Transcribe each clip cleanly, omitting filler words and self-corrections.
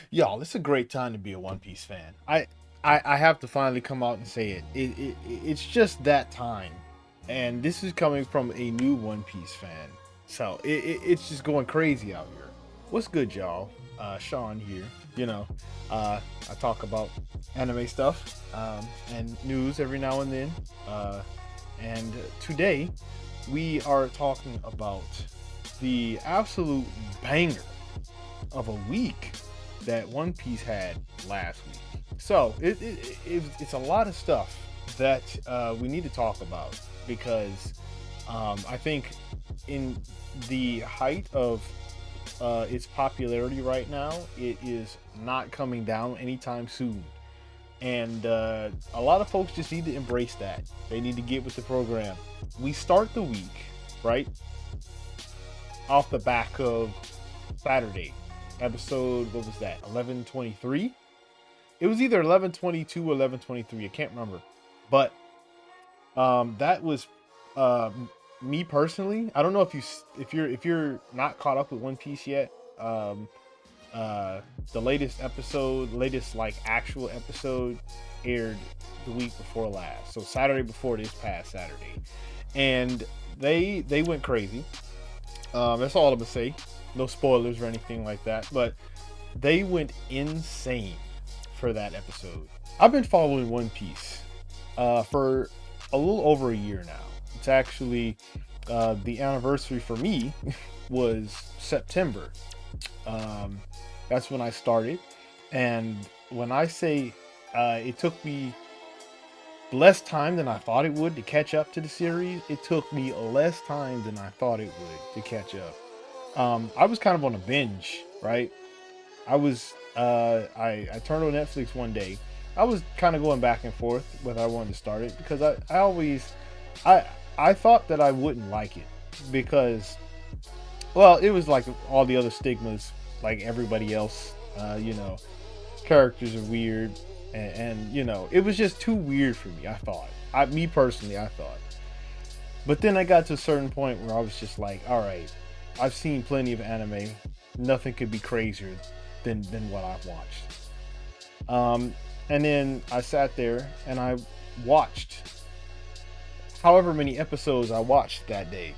Y'all, it's a great time to be a One Piece fan. I have to finally come out and say it. It's just that time, and this is coming from a new One Piece fan. So it's just going crazy out here. What's good, y'all? Sean here. You know, I talk about anime stuff and news every now and then. And today we are talking about the absolute banger of a week that One Piece had last week. So it's a lot of stuff that we need to talk about because I think in the height of its popularity right now, it is not coming down anytime soon. And a lot of folks just need to embrace that. They need to get with the program. We start the week, right, off the back of Saturday episode. What was that? 1123. It was either 1122 or 1123. I can't remember, but that was me personally. I don't know if you're not caught up with One Piece yet. The latest like actual episode aired the week before last, so Saturday before this past Saturday, and they went crazy. That's all I'm gonna say. No spoilers or anything like that, but they went insane for that episode. I've been following One Piece for a little over a year now. It's actually the anniversary for me was September. That's when I started, and when I say it took me less time than I thought it would to catch up to the series, it took me less time than I thought it would to catch up. I was kind of on a binge, right? I was I turned on Netflix one day. I was kind of going back and forth whether I wanted to start it because I always I I thought that I wouldn't like it because, well, it was like all the other stigmas, like everybody else. You know, characters are weird, and you know, it was just too weird for me. I thought, me personally, I thought. But then I got to a certain point where I was just like, all right, I've seen plenty of anime. Nothing could be crazier than what I've watched. And then I sat there and I watched however many episodes I watched that day,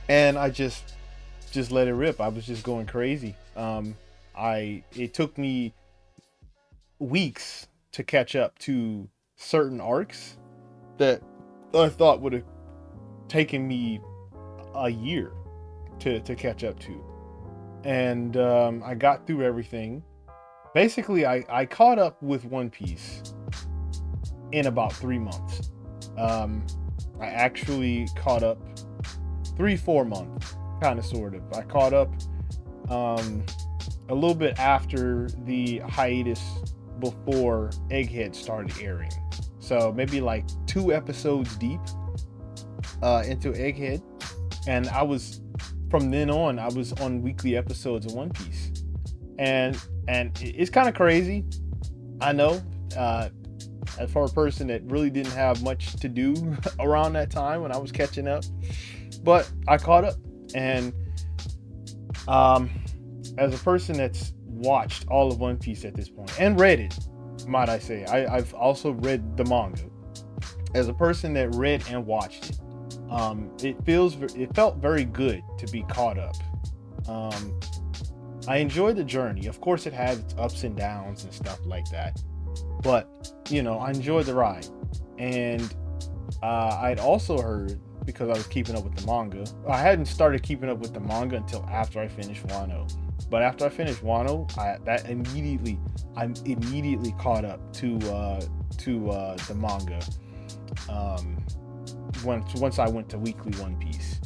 and I just let it rip. I was just going crazy. It took me weeks to catch up to certain arcs that I thought would have taken me a year to catch up to. And I got through everything. Basically, I caught up with One Piece in about 3 months. I actually caught up 3-4 months, kind of, sort of. I caught up a little bit after the hiatus before Egghead started airing. So maybe like 2 episodes deep into Egghead. And from then on, I was on weekly episodes of One Piece. And it's kind of crazy. I know, as for a person that really didn't have much to do around that time when I was catching up, but I caught up. And as a person that's watched all of One Piece at this point and read it, might I say, I've also read the manga. As a person that read and watched it, it felt very good to be caught up. I enjoyed the journey. Of course, it had its ups and downs and stuff like that, but you know, I enjoyed the ride. And I'd also heard, because I was keeping up with the manga, I hadn't started keeping up with the manga until after I finished Wano. But after I finished Wano, I immediately caught up to the manga. Once I went to weekly One Piece,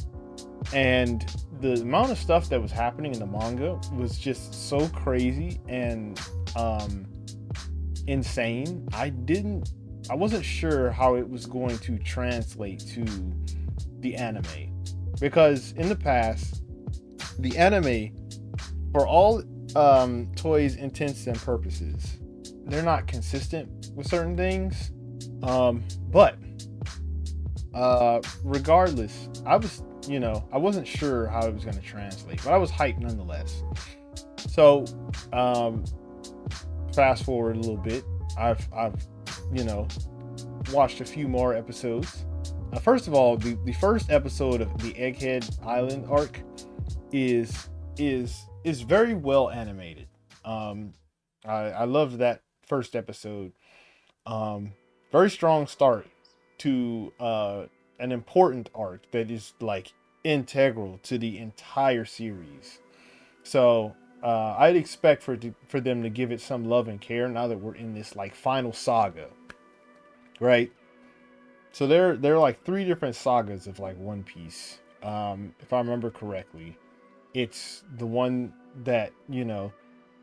and the amount of stuff that was happening in the manga was just so crazy and insane. I wasn't sure how it was going to translate to the anime, because in the past, the anime, for all toys intents and purposes, they're not consistent with certain things. But regardless, I wasn't sure how it was going to translate, but I was hyped nonetheless. So Um, fast forward a little bit. I've you know watched a few more episodes. First of all, the first episode of the Egghead Island arc is is very well animated. Um, I love that first episode. Um, Very strong start to an important arc that is like integral to the entire series. So I'd expect for them to give it some love and care now that we're in this like final saga, right? So there are like three different sagas of like One Piece. If I remember correctly, it's the one that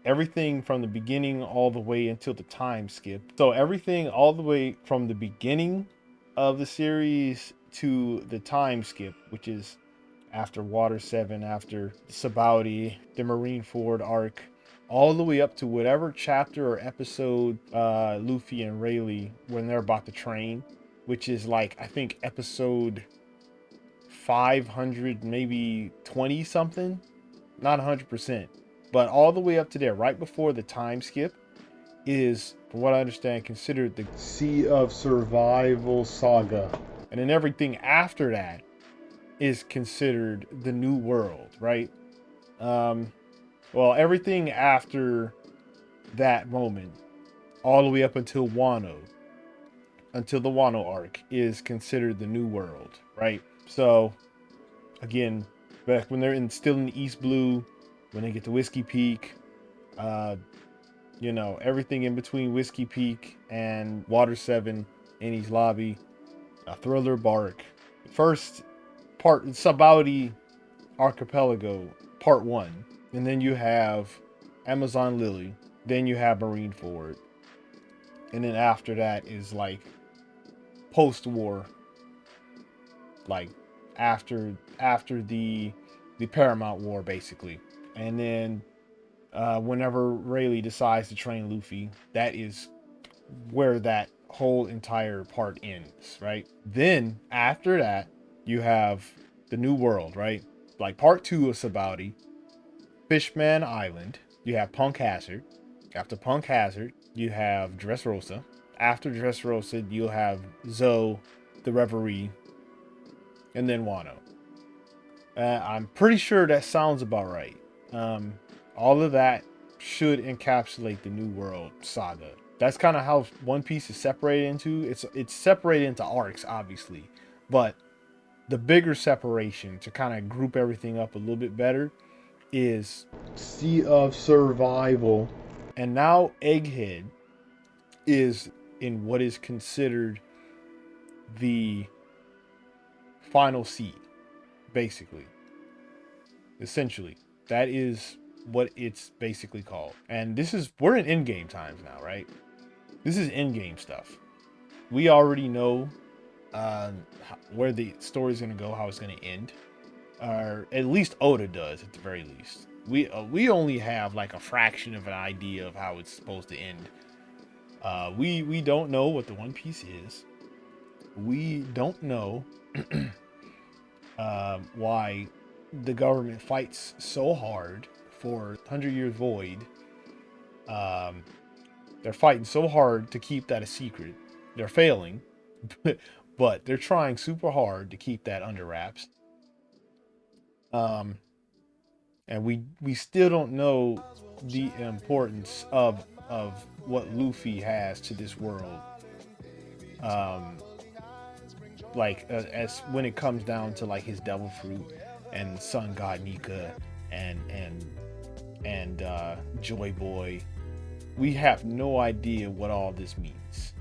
everything from the beginning all the way until the time skip. So everything all the way from the beginning of the series to the time skip, which is after Water 7, after Sabaody, the Marineford arc, all the way up to whatever chapter or episode Luffy and Rayleigh, when they're about to train, which is like, I think episode 500, maybe 20 something, not 100%, but all the way up to there, right before the time skip, is, from what I understand, considered the Sea of Survival saga. And then everything after that is considered the New World, right? Well, everything after that moment, all the way up until Wano, until the Wano arc, is considered the New World, right? So, again, back when they're still in the East Blue, when they get to Whiskey Peak, everything in between Whiskey Peak and Water 7, Enies Lobby, Thriller Bark, first part, Sabaody Archipelago, part 1, and then you have Amazon Lily, then you have Marineford, and then after that is like post-war, like after the Paramount War, basically. And then whenever Rayleigh decides to train Luffy, that is where that whole entire part ends, right? Then after that, you have the New World, right? Like part 2 of Sabaody, Fishman Island. You have Punk Hazard. After Punk Hazard, you have Dressrosa. After Dressrosa, you'll have Zoe, the Reverie, and then Wano. I'm pretty sure that sounds about right. All of that should encapsulate the New World saga. That's kind of how One Piece is separated into. It's separated into arcs, obviously, but the bigger separation, to kind of group everything up a little bit better, is Sea of Survival. And now Egghead is in what is considered the final sea, basically. Essentially, that is what it's basically called. And we're in in-game times now, right? This is in-game stuff. We already know where the story's going to go, how it's going to end. Or at least Oda does, at the very least. We only have like a fraction of an idea of how it's supposed to end. We don't know what the One Piece is. We don't know why the government fights so hard for 100 Years Void. They're fighting so hard to keep that a secret. They're failing, but they're trying super hard to keep that under wraps. And we still don't know the importance of what Luffy has to this world. As when it comes down to like his devil fruit and Sun God Nika and Joy Boy, we have no idea what all this means.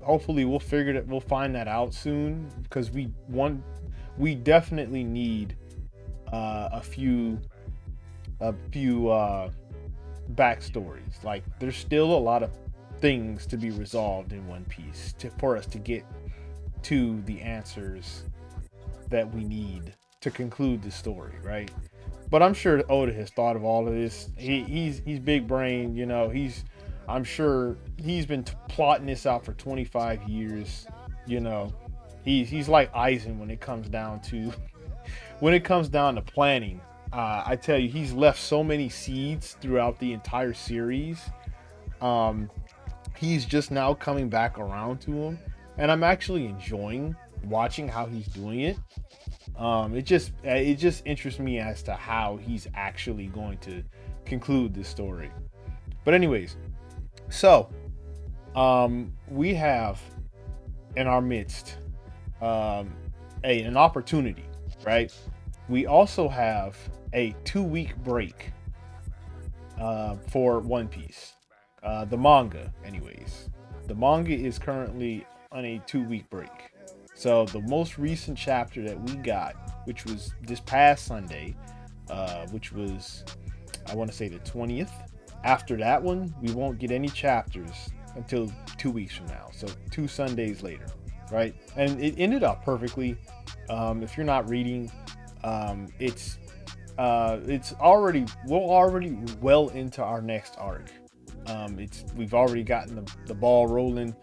Hopefully we'll find that out soon, because we definitely need a few backstories. Like, there's still a lot of things to be resolved in One Piece for us to get to the answers that we need to conclude the story, right? But I'm sure Oda has thought of all of this. He's big brain, I'm sure he's been plotting this out for 25 years. He's like Aizen when it comes down to planning. I tell you, he's left so many seeds throughout the entire series. Um, he's just now coming back around to him, and I'm actually enjoying watching how he's doing it. It just interests me as to how he's actually going to conclude this story. But anyways, so we have in our midst an opportunity, right? We also have a 2 week break for One Piece, the manga. Anyways, the manga is currently on a 2 week break. So the most recent chapter that we got, which was this past Sunday, which was, I want to say, the 20th. After that one, we won't get any chapters until 2 weeks from now. So 2 Sundays later, right? And it ended up perfectly. If you're not reading, it's already, we're already well into our next arc. We've already gotten the ball rolling.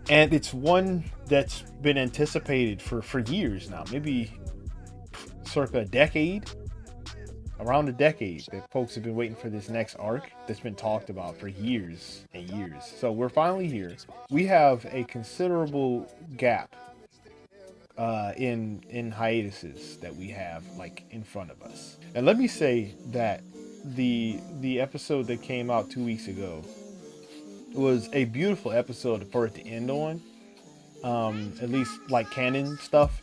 And it's one that's been anticipated for years now, maybe circa a decade, around a decade, that folks have been waiting for this next arc that's been talked about for years and years. So we're finally here. We have a considerable gap in hiatuses that we have like in front of us. And let me say that the episode that came out 2 weeks ago was a beautiful episode for it to end on. At least like canon stuff.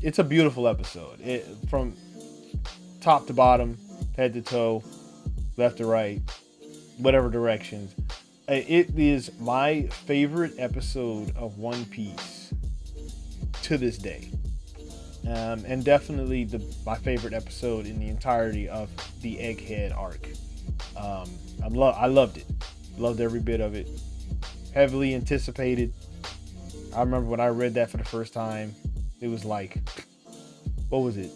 It's a beautiful episode. It from top to bottom, head to toe, left to right, whatever directions. It is my favorite episode of One Piece to this day. And definitely my favorite episode in the entirety of the Egghead arc. I loved it. Loved every bit of it. Heavily anticipated. I remember when I read that for the first time, it was like, what was it?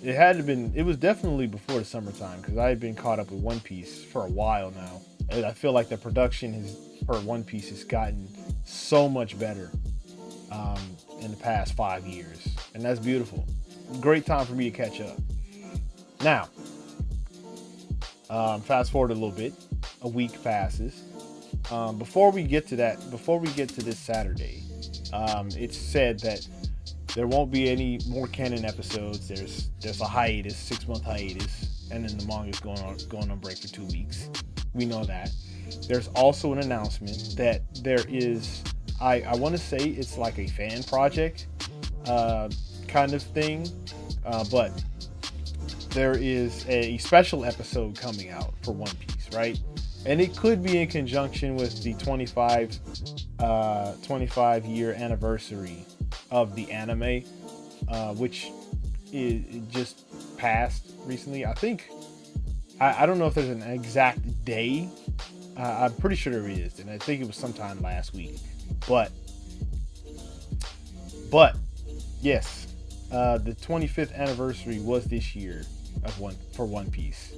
It was definitely before the summertime, because I had been caught up with One Piece for a while now. And I feel like the production for One Piece has gotten so much better in the past 5 years. And that's beautiful. Great time for me to catch up. Now, fast forward a little bit. A week passes. Before we get to this Saturday, it's said that there won't be any more canon episodes. There's a hiatus, 6-month hiatus, and then the manga's going on break for 2 weeks. We know that. There's also an announcement that there is, I want to say it's like a fan project kind of thing, but there is a special episode coming out for One Piece, right? And it could be in conjunction with the 25 year anniversary of the anime, which is just passed recently. I think, I don't know if there's an exact day. I'm pretty sure there is, and I think it was sometime last week. But yes, the 25th anniversary was this year for One Piece.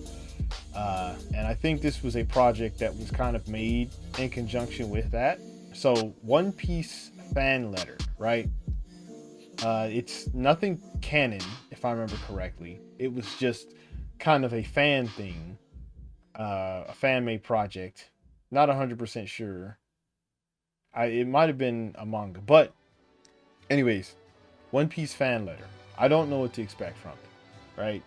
And I think this was a project that was kind of made in conjunction with that. So One Piece fan letter, right? It's nothing canon, if I remember correctly. It was just kind of a fan thing, a fan made project. Not 100% sure. It might have been a manga, but anyways, One Piece fan letter. I don't know what to expect from it, right?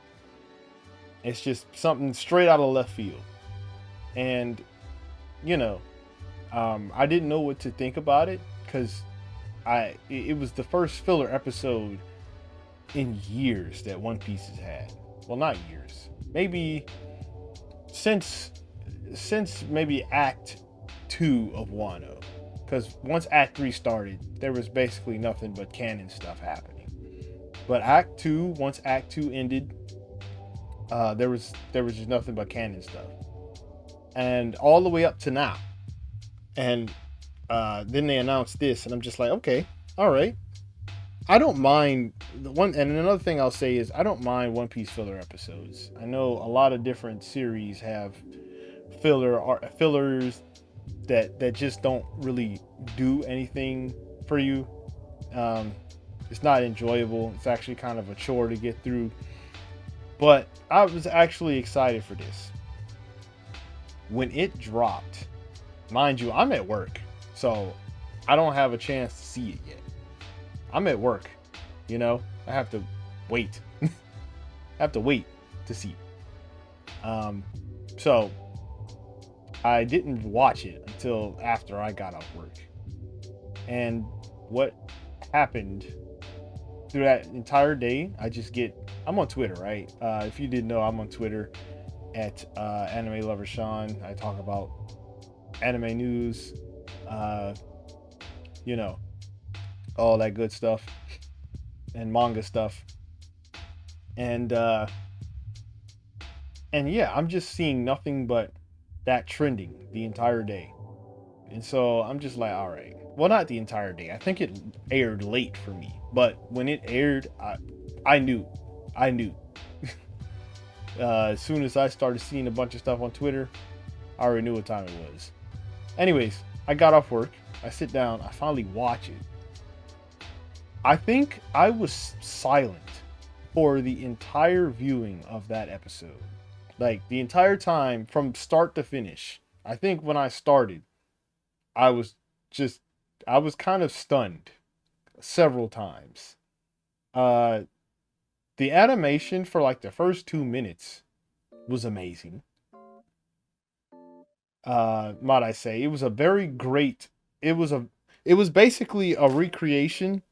It's just something straight out of left field. And, I didn't know what to think about it, because it was the first filler episode in years that One Piece has had. Well, not years. Maybe since maybe Act 2 of Wano. Because once Act 3 started, there was basically nothing but canon stuff happening. But Act 2, once Act 2 ended, there was just nothing but canon stuff, and all the way up to now. And then they announced this, and I'm just like, okay, all right. I don't mind and another thing I'll say is I don't mind One Piece filler episodes. I know a lot of different series have fillers that just don't really do anything for you. It's not enjoyable. It's actually kind of a chore to get through. But I was actually excited for this. When it dropped, mind you, I'm at work, so I don't have a chance to see it yet. I'm at work, you know. I have to wait. I have to wait to see it. So I didn't watch it until after I got off work. And what happened through that entire day, I'm on Twitter, right? If you didn't know, I'm on Twitter at Anime Lover Sean. I talk about anime news, you know, all that good stuff and manga stuff. And yeah, I'm just seeing nothing but that trending the entire day. And so I'm just like, all right. Well, not the entire day. I think it aired late for me. But when it aired, I knew. I knew. As soon as I started seeing a bunch of stuff on Twitter, I already knew what time it was. Anyways, I got off work. I sit down. I finally watch it. I think I was silent for the entire viewing of that episode. Like, the entire time from start to finish. I think when I started, I was kind of stunned several times. The animation for like the first 2 minutes was amazing. Might I say, it was a very great. It was basically a recreation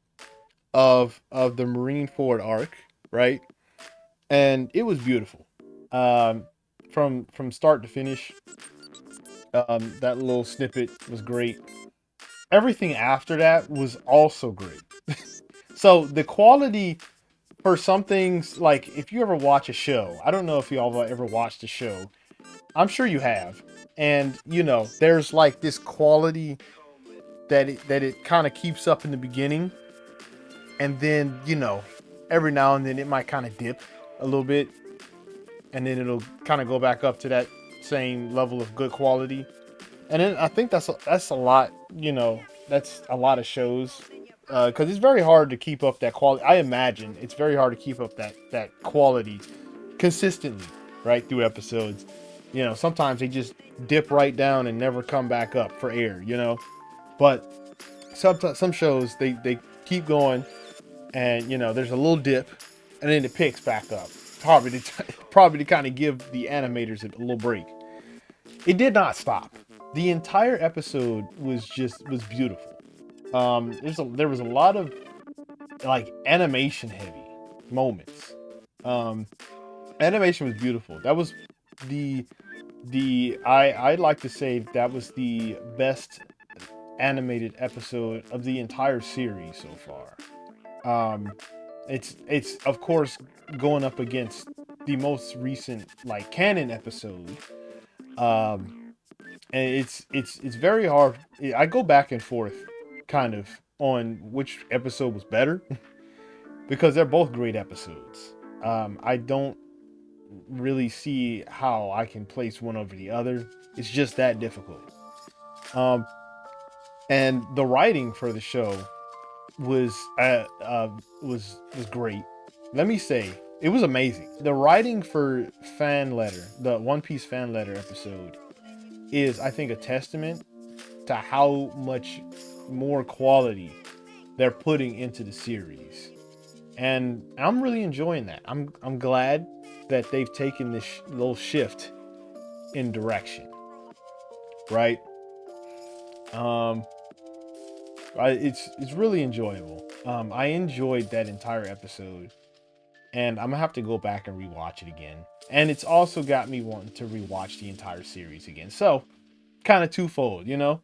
of the Marineford arc, right? And it was beautiful. From start to finish. That little snippet was great. Everything after that was also great. So the quality for some things, like if you ever watch a show, I don't know if y'all ever watched a show. I'm sure you have. And you know, there's like this quality that it kind of keeps up in the beginning. And then, you know, every now and then it might kind of dip a little bit. And then it'll kind of go back up to that same level of good quality. And then I think that's a lot, you know, that's a lot of shows. Because it's very hard to keep up that quality. I imagine it's very hard to keep up that quality consistently, right, through episodes. You know, sometimes they just dip right down and never come back up for air, you know. But some shows, they keep going and, you know, there's a little dip and then it picks back up. Probably to kind of give the animators a little break. It did not stop. The entire episode was beautiful. There was a lot of like animation heavy moments. Animation was beautiful. That was I'd like to say that was the best animated episode of the entire series so far. It's of course going up against the most recent like canon episode. And it's very hard. I go back and forth kind of on which episode was better because they're both great episodes. I don't really see how I can place one over the other. It's just that difficult. And the writing for the show was great. Let me say, it was amazing. The writing for the One Piece fan letter episode is, I think, a testament to how much more quality they're putting into the series. And I'm really enjoying that. I'm glad that they've taken this little shift in direction. Right? It's really enjoyable. I enjoyed that entire episode. And I'm gonna have to go back and rewatch it again. And it's also got me wanting to rewatch the entire series again. So, kind of twofold, you know?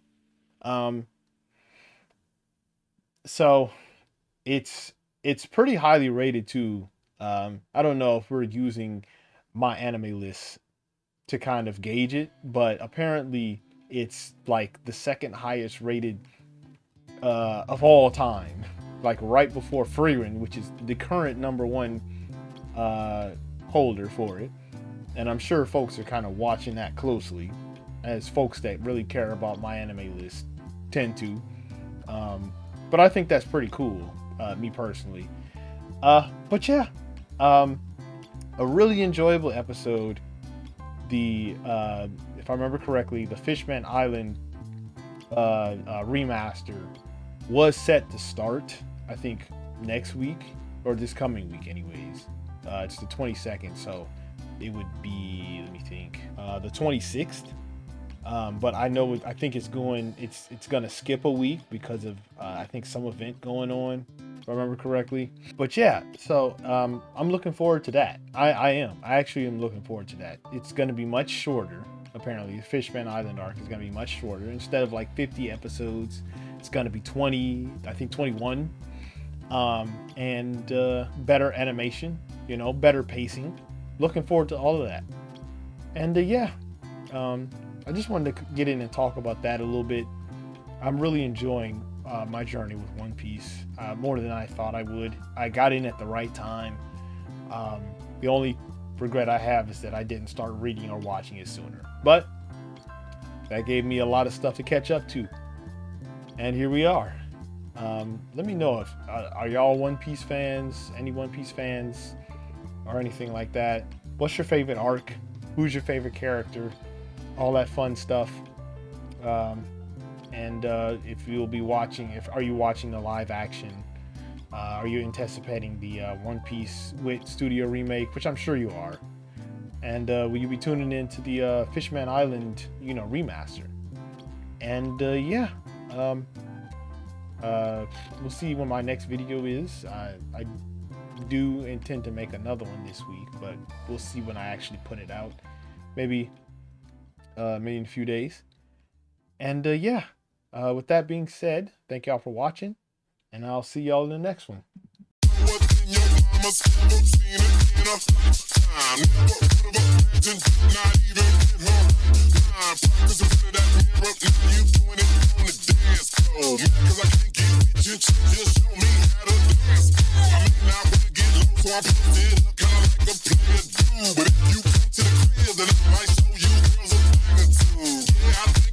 So it's pretty highly rated too. I don't know if we're using my anime list to kind of gauge it, but apparently it's like the second highest rated of all time, like right before Frieren, which is the current number one holder for it. And I'm sure folks are kind of watching that closely, as folks that really care about my anime list tend to. But I think that's pretty cool. me personally. But yeah, a really enjoyable episode. The if I remember correctly, the Fishman Island remaster was set to start, I think, next week or this coming week anyways. It's the 22nd, so it would be, let me think, the 26th. But I think it's gonna skip a week because of I think some event going on, if I remember correctly. But yeah, so I'm looking forward to that. I actually am looking forward to that. It's gonna be much shorter. Apparently the Fishman Island arc is gonna be much shorter. Instead of like 50 episodes, it's gonna be 20, I think 21. And better animation, better pacing. Looking forward to all of that. And yeah, I just wanted to get in and talk about that a little bit. I'm really enjoying my journey with One Piece more than I thought I would. I got in at the right time. The only regret I have is that I didn't start reading or watching it sooner. But that gave me a lot of stuff to catch up to. And here we are. Let me know if are y'all One Piece fans, any One Piece fans, or anything like that. What's your favorite arc? Who's your favorite character? All that fun stuff. And if you'll be watching, are you watching the live action? Are you anticipating the One Piece Wit Studio remake, which I'm sure you are? And will you be tuning into the Fishman Island, remaster? And yeah, we'll see when my next video is. I do intend to make another one this week, but we'll see when I actually put it out. Maybe in a few days. And yeah, with that being said, thank y'all for watching, and I'll see y'all in the next one. So I put it up kinda like a player do. But if you come to the crib, then I might show you girls a thing or two. Yeah, I think